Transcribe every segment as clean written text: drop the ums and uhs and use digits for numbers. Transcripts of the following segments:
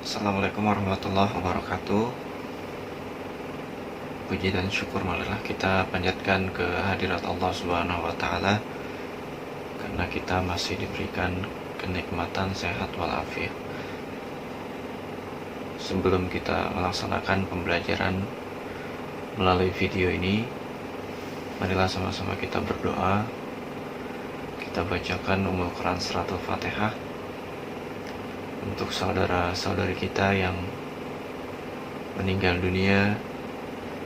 Assalamualaikum warahmatullahi wabarakatuh. Puji dan syukur marilah kita panjatkan ke hadirat Allah Subhanahu wa taala karena kita masih diberikan kenikmatan sehat walafiat. Sebelum kita melaksanakan pembelajaran melalui video ini, marilah sama-sama kita berdoa. Kita bacakan Ummul Quran Suratul Fatihah untuk saudara-saudari kita yang meninggal dunia.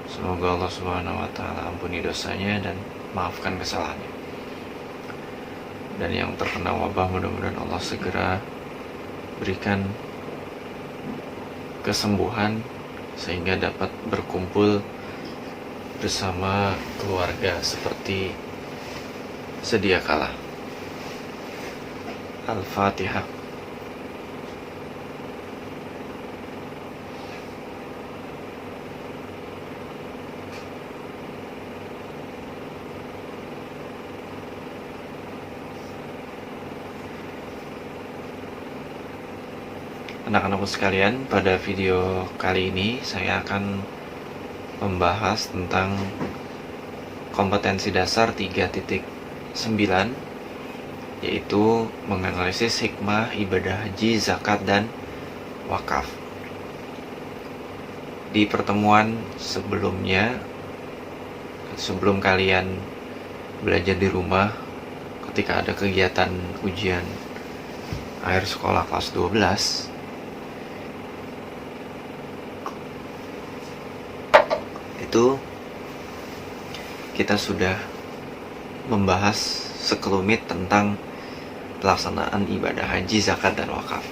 Semoga Allah Subhanahu wa taala ampuni dosanya dan maafkan kesalahannya. Dan yang terkena wabah, mudah-mudahan Allah segera berikan kesembuhan sehingga dapat berkumpul bersama keluarga seperti sedia kala. Al-Fatihah. Anak-anakku sekalian, pada video kali ini saya akan membahas tentang kompetensi dasar 3.9, yaitu menganalisis hikmah ibadah haji, zakat, dan wakaf. Di pertemuan sebelumnya, sebelum kalian belajar di rumah, ketika ada kegiatan ujian akhir sekolah kelas 12, itu kita sudah membahas sekelumit tentang pelaksanaan ibadah haji, zakat, dan wakaf.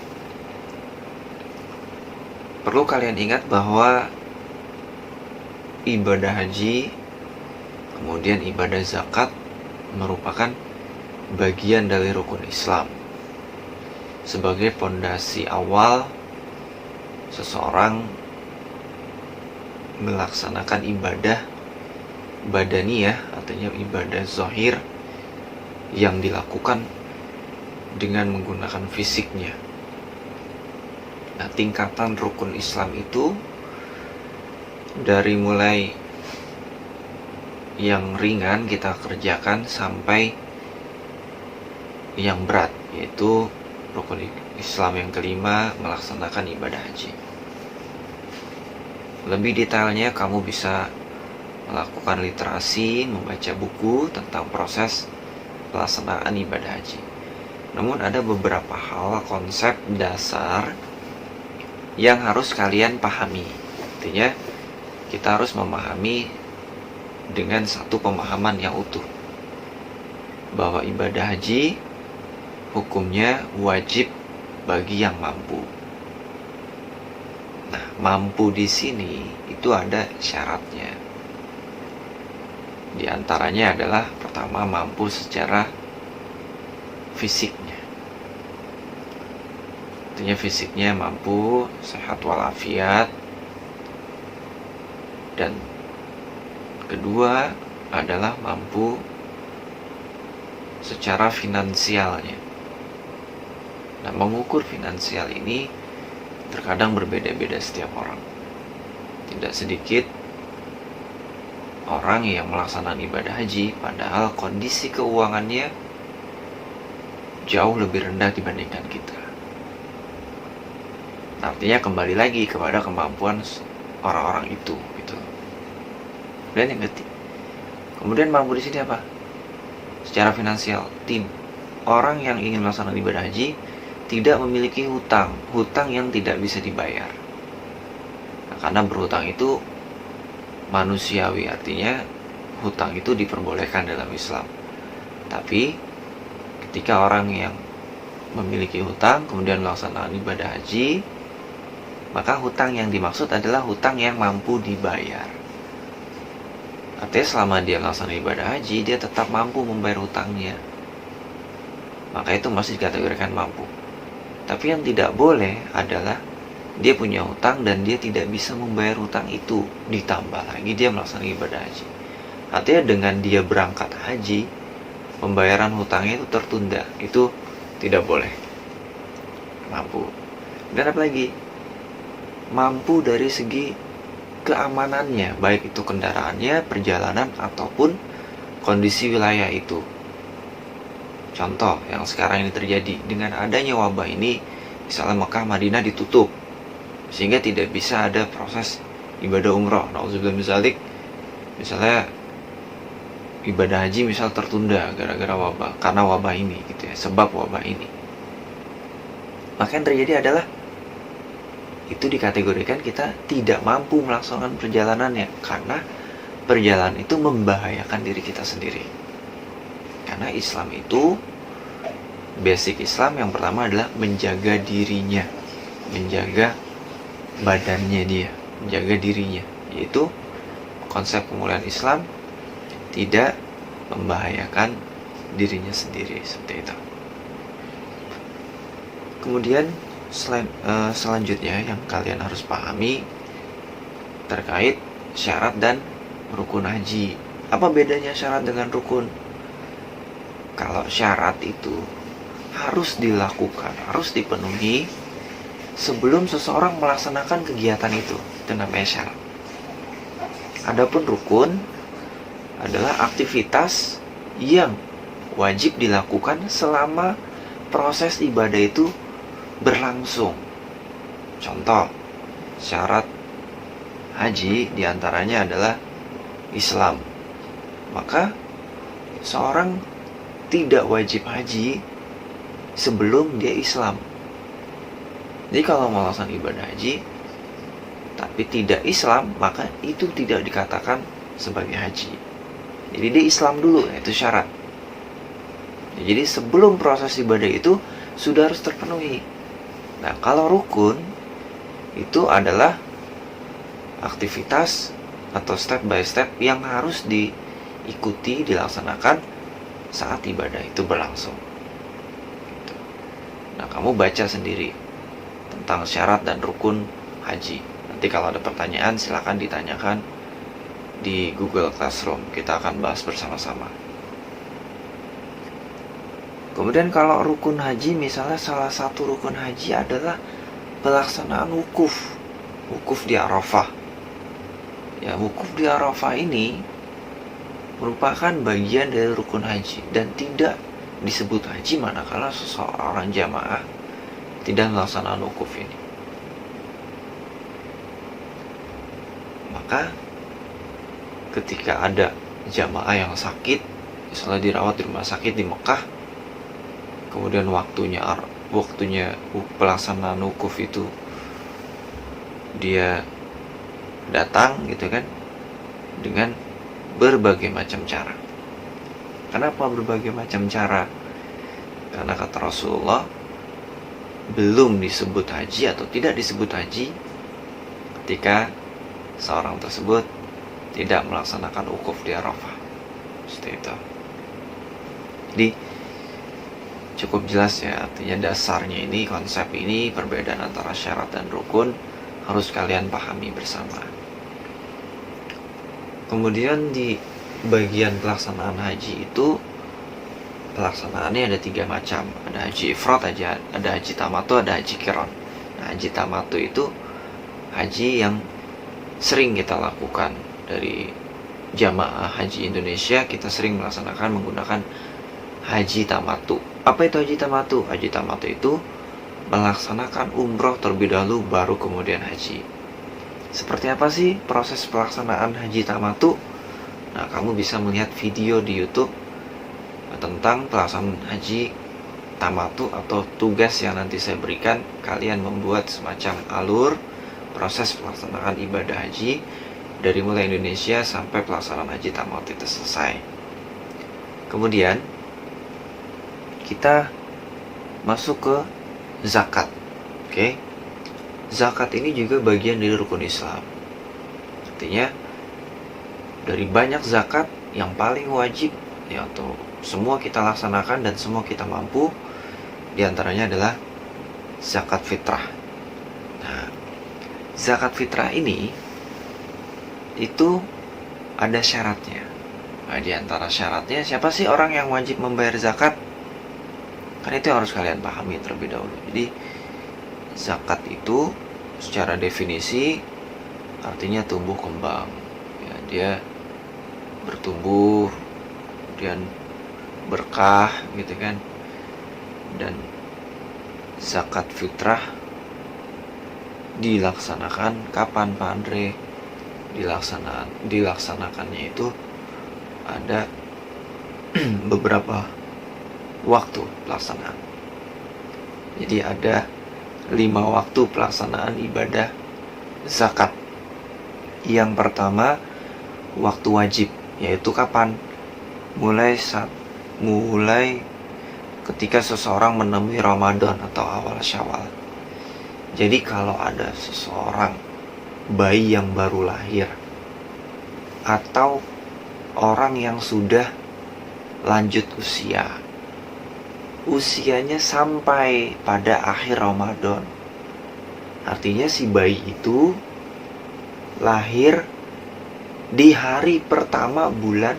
Perlu kalian ingat bahwa ibadah haji kemudian ibadah zakat merupakan bagian dari rukun Islam sebagai pondasi awal seseorang melaksanakan ibadah badaniyah, artinya ibadah zahir yang dilakukan dengan menggunakan fisiknya. Nah, tingkatan rukun Islam itu dari mulai yang ringan kita kerjakan sampai yang berat, yaitu rukun Islam yang kelima, melaksanakan ibadah haji. Lebih detailnya kamu bisa melakukan literasi, membaca buku tentang proses pelaksanaan ibadah haji. Namun ada beberapa hal, konsep dasar yang harus kalian pahami. Artinya kita harus memahami dengan satu pemahaman yang utuh bahwa ibadah haji hukumnya wajib bagi yang mampu. Nah, mampu di sini itu ada syaratnya. Di antaranya adalah pertama, mampu secara fisiknya. Artinya fisiknya mampu, sehat walafiat. Dan kedua adalah mampu secara finansialnya. Nah, mengukur finansial ini terkadang berbeda-beda setiap orang. Tidak sedikit orang yang melaksanakan ibadah haji padahal kondisi keuangannya jauh lebih rendah dibandingkan kita. Artinya kembali lagi kepada kemampuan orang-orang itu gitu. Dan yang ketiga, kemudian mampu di sini apa? Secara finansial, orang yang ingin melaksanakan ibadah haji tidak memiliki hutang yang tidak bisa dibayar. Nah, karena berhutang itu manusiawi, artinya hutang itu diperbolehkan dalam Islam. Tapi ketika orang yang memiliki hutang kemudian melaksanakan ibadah haji, maka hutang yang dimaksud adalah hutang yang mampu dibayar. Artinya selama dia melaksanakan ibadah haji, dia tetap mampu membayar hutangnya, maka itu masih dikategorikan mampu. Tapi yang tidak boleh adalah dia punya hutang dan dia tidak bisa membayar hutang itu, ditambah lagi dia melaksanakan ibadah haji. Artinya dengan dia berangkat haji, pembayaran hutangnya itu tertunda, itu tidak boleh. Mampu. Dan apa lagi? mampu dari segi keamanannya, baik itu kendaraannya, perjalanan, ataupun kondisi wilayah itu. Contoh yang sekarang ini terjadi, dengan adanya wabah ini, misalnya Mekah, Madinah ditutup, sehingga tidak bisa ada proses ibadah umroh. Nauzubillah min dzalik, misalnya ibadah haji misal tertunda gara-gara wabah, karena wabah ini gitu ya, sebab wabah ini. Maka yang terjadi adalah itu dikategorikan kita tidak mampu melaksanakan perjalanannya, karena perjalanan itu membahayakan diri kita sendiri. Karena Islam itu, basic Islam yang pertama adalah menjaga dirinya, menjaga badannya dia, menjaga dirinya, yaitu konsep kemuliaan Islam tidak membahayakan dirinya sendiri, seperti itu. Kemudian selanjutnya yang kalian harus pahami terkait syarat dan rukun haji. Apa bedanya syarat dengan rukun? Kalau syarat itu harus dilakukan, harus dipenuhi sebelum seseorang melaksanakan kegiatan itu namanya syarat. Adapun rukun adalah aktivitas yang wajib dilakukan selama proses ibadah itu berlangsung. Contoh, syarat haji diantaranya adalah Islam. Maka seorang tidak wajib haji sebelum dia Islam. Jadi kalau melaksanakan ibadah haji tapi tidak Islam, maka itu tidak dikatakan sebagai haji. Jadi dia Islam dulu, itu syarat. Jadi sebelum proses ibadah itu sudah harus terpenuhi. Nah, kalau rukun itu adalah aktivitas atau step by step yang harus diikuti, dilaksanakan saat ibadah itu berlangsung. Nah, kamu baca sendiri tentang syarat dan rukun haji. Nanti kalau ada pertanyaan silakan ditanyakan di Google Classroom. Kita akan bahas bersama-sama. Kemudian kalau rukun haji, misalnya salah satu rukun haji adalah pelaksanaan wukuf di Arafah. Ya, wukuf di Arafah ini merupakan bagian dari rukun haji dan tidak disebut haji manakala seseorang jamaah tidak melaksanakan wukuf ini. Maka ketika ada jamaah yang sakit, misalnya dirawat di rumah sakit di Mekah, kemudian waktunya pelaksanaan wukuf itu dia datang gitu kan, dengan berbagai macam cara. Kenapa berbagai macam cara? Karena kata Rasulullah, belum disebut haji atau tidak disebut haji ketika seorang tersebut tidak melaksanakan wukuf di Arafah. Seperti itu. Jadi cukup jelas ya, artinya dasarnya ini, konsep ini, perbedaan antara syarat dan rukun harus kalian pahami bersama. Kemudian di bagian pelaksanaan haji itu, pelaksanaannya ada 3 macam. Ada haji ifrad, ada haji tamatu, ada haji qiran. Nah, haji tamatu itu haji yang sering kita lakukan dari jamaah haji Indonesia. Kita sering melaksanakan menggunakan haji tamatu. Apa itu haji tamatu? Haji tamatu itu melaksanakan umroh terlebih dahulu baru kemudian haji. Seperti apa sih proses pelaksanaan haji tamatu? Nah, kamu bisa melihat video di YouTube tentang pelaksanaan haji tamatu atau tugas yang nanti saya berikan. Kalian membuat semacam alur proses pelaksanaan ibadah haji dari mulai Indonesia sampai pelaksanaan haji tamatu itu selesai. Kemudian kita masuk ke zakat. Oke. Zakat ini juga bagian dari rukun Islam. Artinya dari banyak zakat yang paling wajib ya, untuk semua kita laksanakan dan semua kita mampu, diantaranya adalah zakat fitrah. Nah, zakat fitrah ini itu ada syaratnya. Nah, diantara syaratnya, siapa sih orang yang wajib membayar zakat? Kan itu yang harus kalian pahami terlebih dahulu. Jadi zakat itu secara definisi artinya tumbuh kembang ya, dia bertumbuh kemudian berkah gitu kan. Dan zakat fitrah dilaksanakan kapan Pak Andre? Dilaksanakannya itu ada beberapa waktu pelaksanaan. Jadi ada 5 waktu pelaksanaan ibadah zakat. Yang pertama waktu wajib, yaitu kapan? Mulai ketika seseorang menemui Ramadan atau awal Syawal. Jadi kalau ada seseorang bayi yang baru lahir atau orang yang sudah lanjut usianya sampai pada akhir Ramadan, artinya si bayi itu lahir di hari pertama bulan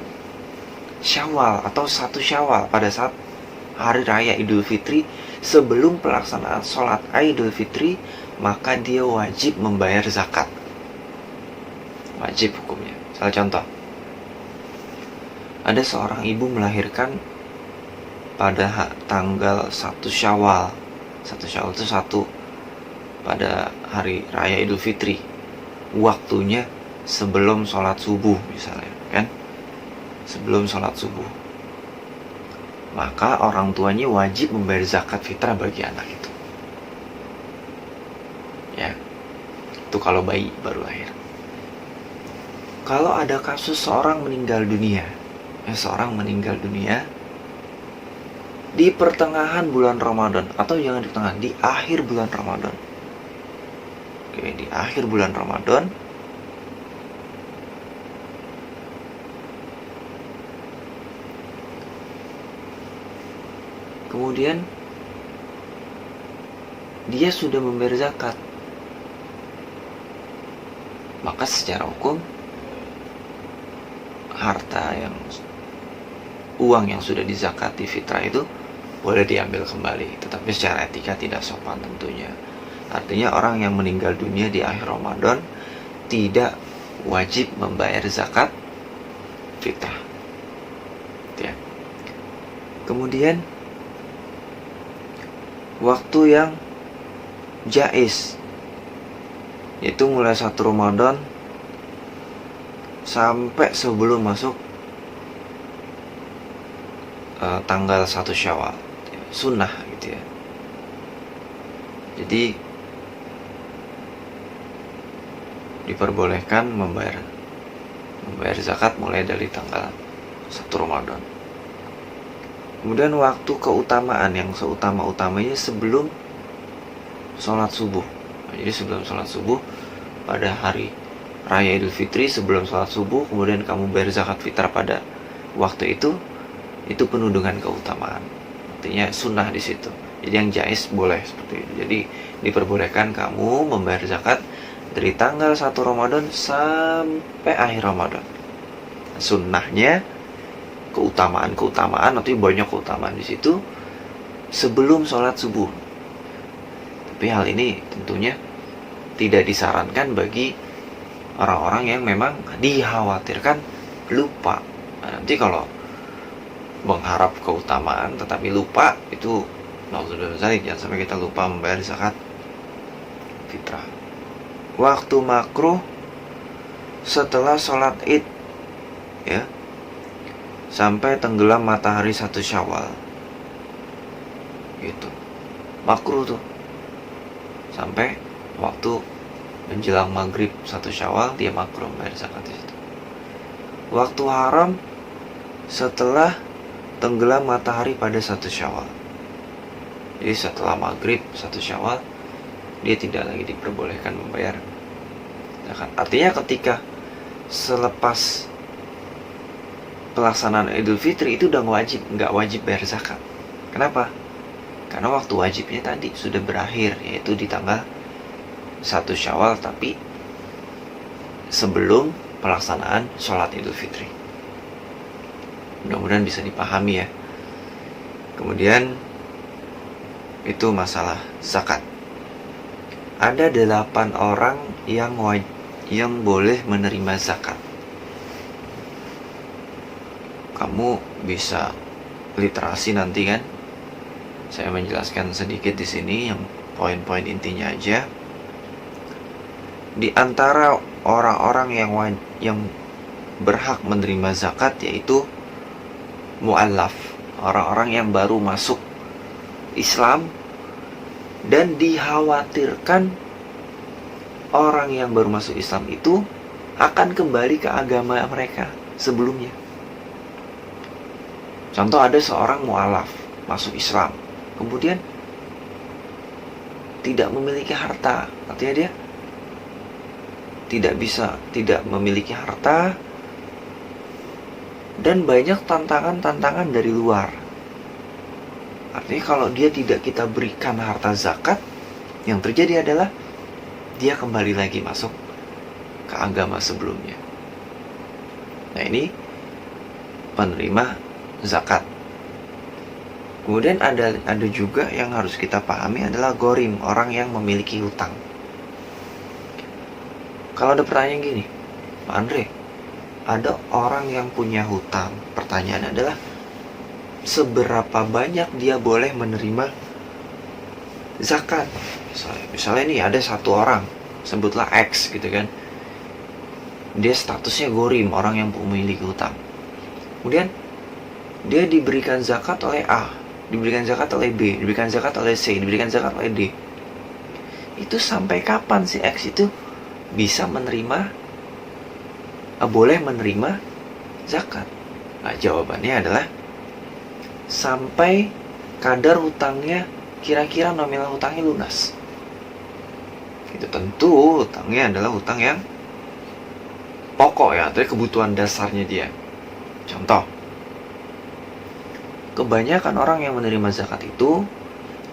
Syawal atau 1 Syawal, pada saat hari raya Idul Fitri sebelum pelaksanaan sholat Idul Fitri, maka dia wajib membayar zakat. Wajib hukumnya. Salah contoh, ada seorang ibu melahirkan pada tanggal 1 Syawal. 1 Syawal itu 1 pada hari raya Idul Fitri. Waktunya sebelum sholat subuh misalnya kan, sebelum sholat subuh, maka orang tuanya wajib membayar zakat fitrah bagi anak itu. Ya, itu kalau bayi baru lahir. Kalau ada kasus seorang meninggal dunia di pertengahan bulan Ramadan, atau jangan di tengah, di akhir bulan Ramadan. Oke, di akhir bulan Ramadan, kemudian dia sudah membayar zakat, maka secara hukum uang yang sudah dizakati fitrah itu boleh diambil kembali, tetapi secara etika tidak sopan tentunya. Artinya orang yang meninggal dunia di akhir Ramadan tidak wajib membayar zakat fitrah ya. Kemudian waktu yang jaiz, yaitu mulai 1 Ramadan sampai sebelum masuk tanggal 1 Syawal, sunnah gitu ya. Jadi diperbolehkan membayar zakat mulai dari tanggal 1 Ramadan. Kemudian waktu keutamaan yang seutama-utamanya sebelum sholat subuh. Jadi sebelum sholat subuh pada hari raya Idul Fitri, sebelum sholat subuh kemudian kamu bayar zakat fitrah pada waktu itu penuh dengan keutamaan. Artinya sunnah di situ. Jadi yang jais boleh seperti itu. Jadi diperbolehkan kamu membayar zakat dari tanggal 1 Ramadan sampai akhir Ramadan. Sunnahnya keutamaan, artinya banyak keutamaan di situ sebelum sholat subuh. Tapi hal ini tentunya tidak disarankan bagi orang-orang yang memang dikhawatirkan lupa. Nah, nanti kalau mengharap keutamaan tetapi lupa, itu jangan sampai kita lupa membayar zakat fitrah. Waktu makruh setelah sholat id ya, sampai tenggelam matahari 1 Syawal gitu, makruh tuh sampai waktu menjelang maghrib 1 Syawal, dia makruh membayar zakat di situ. Waktu haram setelah tenggelam matahari pada 1 Syawal. Jadi setelah maghrib 1 Syawal, dia tidak lagi diperbolehkan membayar zakat. Artinya ketika selepas pelaksanaan Idul Fitri itu udah nggak wajib bayar zakat. Kenapa? Karena waktu wajibnya tadi sudah berakhir, yaitu di tanggal 1 Syawal, tapi sebelum pelaksanaan sholat Idul Fitri. Mudah-mudahan bisa dipahami ya. Kemudian itu masalah zakat. ada 8 orang yang boleh menerima zakat. Kamu bisa literasi nanti kan. Saya menjelaskan sedikit di sini yang poin-poin intinya aja. Di antara orang-orang yang berhak menerima zakat yaitu mu'allaf, orang-orang yang baru masuk Islam, dan dikhawatirkan orang yang baru masuk Islam itu akan kembali ke agama mereka sebelumnya. Contoh, ada seorang mu'allaf masuk Islam, kemudian tidak memiliki harta, artinya dia tidak memiliki harta, dan banyak tantangan-tantangan dari luar. Artinya kalau dia tidak kita berikan harta zakat, yang terjadi adalah dia kembali lagi masuk ke agama sebelumnya. Nah, ini penerima zakat. Kemudian ada juga yang harus kita pahami adalah gorim, orang yang memiliki hutang. Kalau ada pertanyaan gini, Pak Andre, ada orang yang punya hutang. Pertanyaannya adalah, seberapa banyak dia boleh menerima zakat? Misalnya nih ada satu orang, sebutlah X gitu kan. Dia statusnya gorim, orang yang memiliki hutang. Kemudian dia diberikan zakat oleh A, diberikan zakat oleh B, diberikan zakat oleh C, diberikan zakat oleh D. Itu sampai kapan si X itu bisa boleh menerima zakat? Nah, jawabannya adalah sampai kadar hutangnya, kira-kira nominal hutangnya lunas. Itu tentu hutangnya adalah hutang yang pokok ya, dari kebutuhan dasarnya dia. Contoh, kebanyakan orang yang menerima zakat itu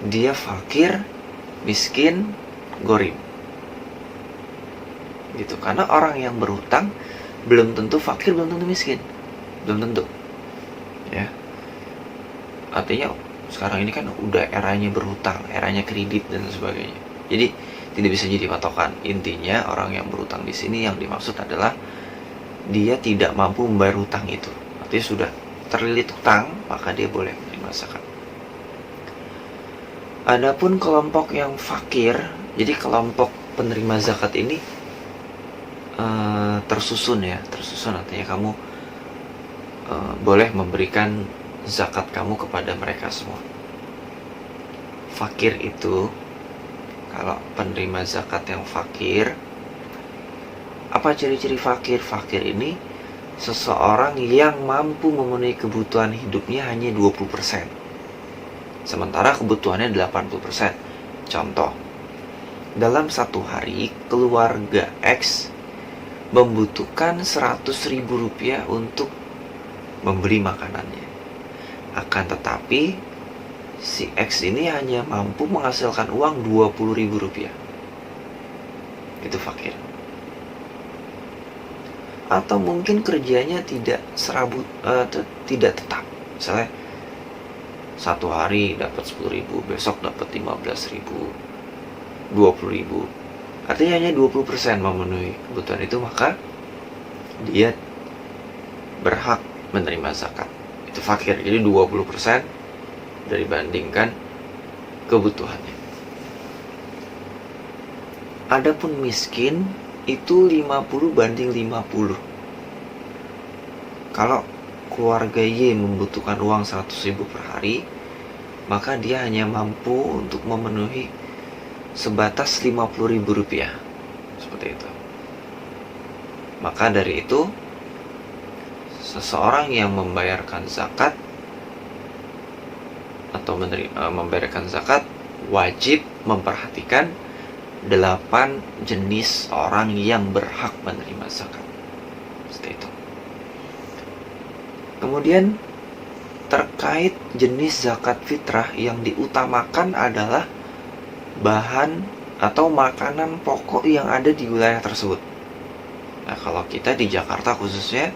dia fakir, miskin, gorim. Gitu. Karena orang yang berhutang belum tentu fakir, belum tentu miskin, belum tentu. Ya. Artinya sekarang ini kan udah eranya berhutang, eranya kredit dan sebagainya. Jadi tidak bisa jadi patokan. Intinya orang yang berhutang di sini yang dimaksud adalah dia tidak mampu membayar hutang itu. Artinya sudah terlilit hutang, maka dia boleh menerima zakat. Adapun kelompok yang fakir, jadi kelompok penerima zakat ini tersusun artinya kamu boleh memberikan zakat kamu kepada mereka semua. Fakir itu, kalau penerima zakat yang fakir, apa ciri-ciri fakir? Fakir ini seseorang yang mampu memenuhi kebutuhan hidupnya hanya 20%, sementara kebutuhannya 80%. Contoh, dalam satu hari keluarga X membutuhkan 100.000 rupiah untuk membeli makanannya. Akan tetapi si X ini hanya mampu menghasilkan uang 20.000 rupiah. Itu fakir. Atau mungkin kerjanya tidak tidak tetap. Misalnya satu hari dapat 10.000, besok dapat 15.000, 20.000. Artinya hanya 20% memenuhi kebutuhan itu, maka dia berhak menerima zakat. Itu fakir. Jadi 20% dari bandingkan kebutuhannya. Adapun miskin itu 50 banding 50. Kalau keluarga Y membutuhkan uang 100.000 per hari, maka dia hanya mampu untuk memenuhi sebatas 50.000 rupiah. Seperti itu. Maka dari itu, seseorang yang membayarkan zakat atau membayarkan zakat wajib memperhatikan 8 jenis orang yang berhak menerima zakat. Seperti itu. Kemudian terkait jenis zakat fitrah, yang diutamakan adalah bahan atau makanan pokok yang ada di wilayah tersebut. Nah, kalau kita di Jakarta khususnya,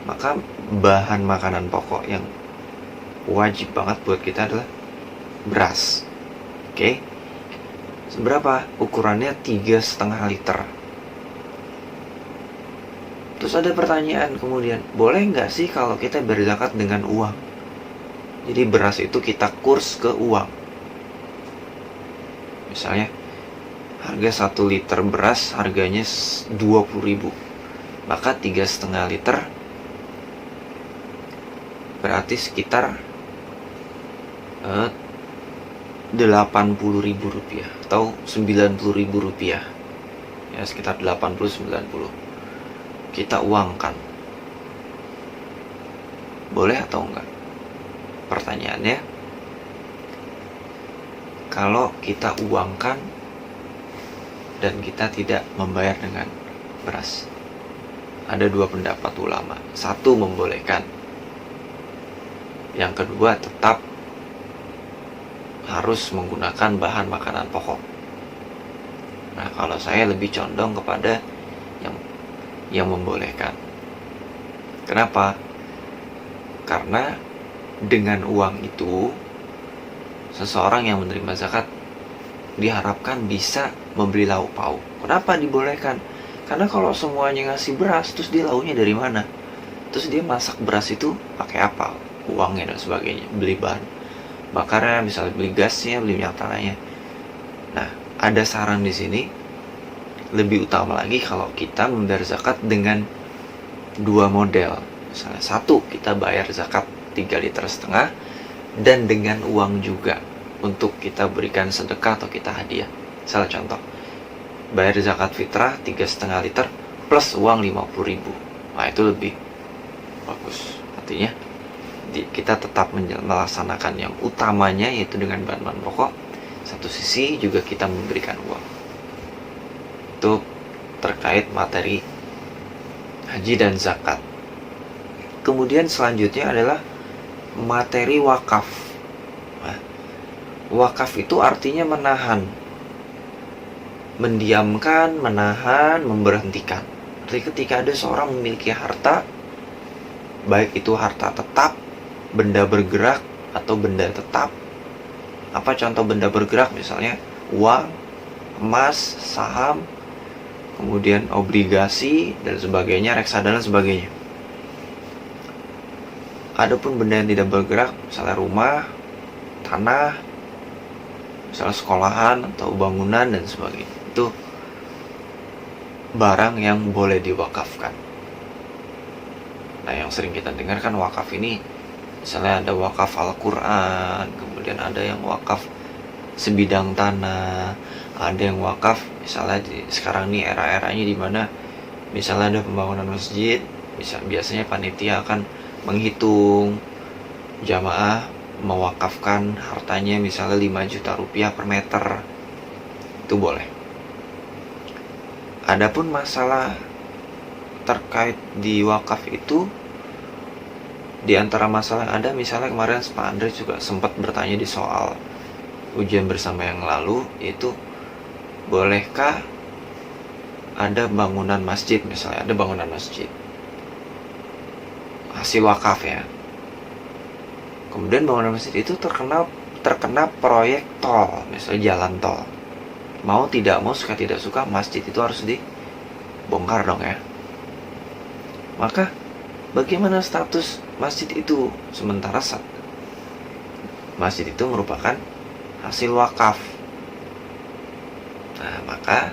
maka bahan makanan pokok yang wajib banget buat kita adalah beras. Oke? Berapa? Ukurannya 3,5 liter. Terus ada pertanyaan kemudian, boleh nggak sih kalau kita berzakat dengan uang? Jadi beras itu kita kurs ke uang. Misalnya harga 1 liter beras harganya 20.000, maka 3,5 liter berarti sekitar 80.000 rupiah atau 90.000 rupiah, ya sekitar 80-90 kita uangkan. Boleh atau enggak? Pertanyaannya, kalau kita uangkan dan kita tidak membayar dengan beras, ada dua pendapat ulama. Satu, membolehkan. Yang kedua, tetap harus menggunakan bahan makanan pokok. Nah, kalau saya lebih condong kepada yang membolehkan. Kenapa? Karena dengan uang itu seseorang yang menerima zakat diharapkan bisa membeli lauk pauk. Kenapa dibolehkan? Karena kalau semuanya ngasih beras, terus dia lauknya dari mana? Terus dia masak beras itu pakai apa? Uangnya dan sebagainya. Beli bahan bakarnya, misalnya beli gasnya, beli minyak tanahnya. Nah, ada saran di sini. Lebih utama lagi kalau kita membayar zakat dengan dua model. Misalnya satu, kita bayar zakat 3,5 liter, dan dengan uang juga untuk kita berikan sedekah atau kita hadiah. Salah contoh, bayar zakat fitrah 3,5 liter plus uang 50.000. Nah, itu lebih bagus. Artinya kita tetap melaksanakan yang utamanya, yaitu dengan bahan-bahan pokok. Satu sisi juga kita memberikan uang. Itu terkait materi haji dan zakat. Kemudian selanjutnya adalah materi wakaf. Nah, wakaf itu artinya menahan, mendiamkan, menahan, memberhentikan. Jadi ketika ada seorang memiliki harta, baik itu harta tetap, benda bergerak, atau benda tetap. Apa contoh benda bergerak? Misalnya uang, emas, saham, kemudian obligasi dan sebagainya, reksadana dan sebagainya. Adapun benda yang tidak bergerak, misalnya rumah, tanah, misalnya sekolahan atau bangunan dan sebagainya, itu barang yang boleh diwakafkan. Nah, yang sering kita dengar kan wakaf ini, misalnya ada wakaf Al-Quran, kemudian ada yang wakaf sebidang tanah, ada yang wakaf misalnya sekarang nih era-eranya dimana misalnya ada pembangunan masjid, biasanya panitia akan menghitung jamaah mewakafkan hartanya misalnya 5 juta rupiah per meter, itu boleh. Adapun masalah terkait di wakaf itu, di antara masalah yang ada, misalnya kemarin Pak Andre juga sempat bertanya di soal ujian bersama yang lalu, yaitu bolehkah ada bangunan masjid, misalnya ada bangunan masjid hasil wakaf ya, kemudian bangunan masjid itu terkena proyek tol, misalnya jalan tol. Mau tidak mau, suka tidak suka, masjid itu harus dibongkar dong ya. Maka bagaimana status masjid itu? Sementara masjid itu merupakan hasil wakaf. Nah, maka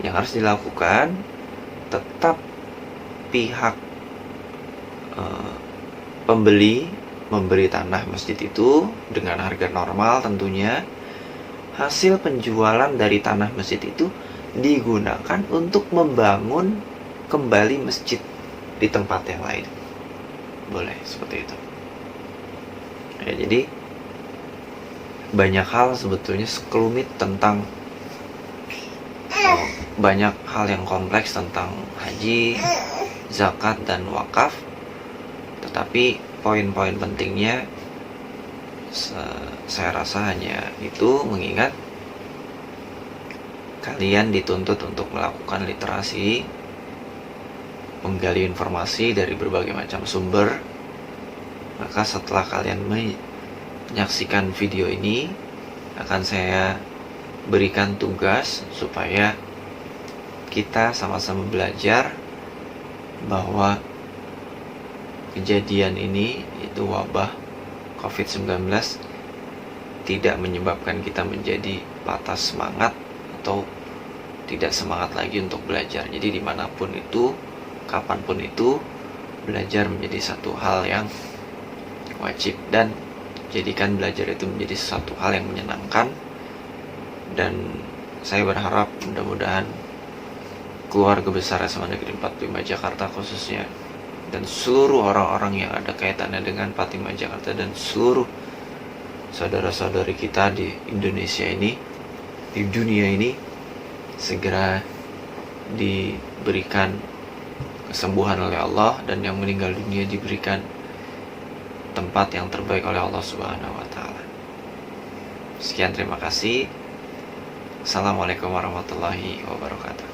yang harus dilakukan, tetap pihak pembeli memberi tanah masjid itu dengan harga normal tentunya. Hasil penjualan dari tanah masjid itu digunakan untuk membangun kembali masjid di tempat yang lain. Boleh seperti itu ya. Jadi banyak hal sebetulnya sekelumit tentang banyak hal yang kompleks tentang haji, zakat, dan wakaf. Tetapi poin-poin pentingnya saya rasa hanya itu, mengingat kalian dituntut untuk melakukan literasi, menggali informasi dari berbagai macam sumber. Maka setelah kalian menyaksikan video ini, akan saya berikan tugas supaya kita sama-sama belajar bahwa kejadian ini, itu wabah COVID-19, tidak menyebabkan kita menjadi patah semangat atau tidak semangat lagi untuk belajar. Jadi dimanapun itu, kapanpun itu, belajar menjadi satu hal yang wajib, dan jadikan belajar itu menjadi satu hal yang menyenangkan. Dan saya berharap mudah-mudahan keluarga besar SMA Negeri 45 Jakarta khususnya, dan seluruh orang-orang yang ada kaitannya dengan 45 Jakarta, dan seluruh saudara-saudari kita di Indonesia ini, di dunia ini, segera diberikan kesembuhan oleh Allah, dan yang meninggal dunia diberikan tempat yang terbaik oleh Allah Subhanahu wa Ta'ala. Sekian, terima kasih. Assalamualaikum warahmatullahi wabarakatuh.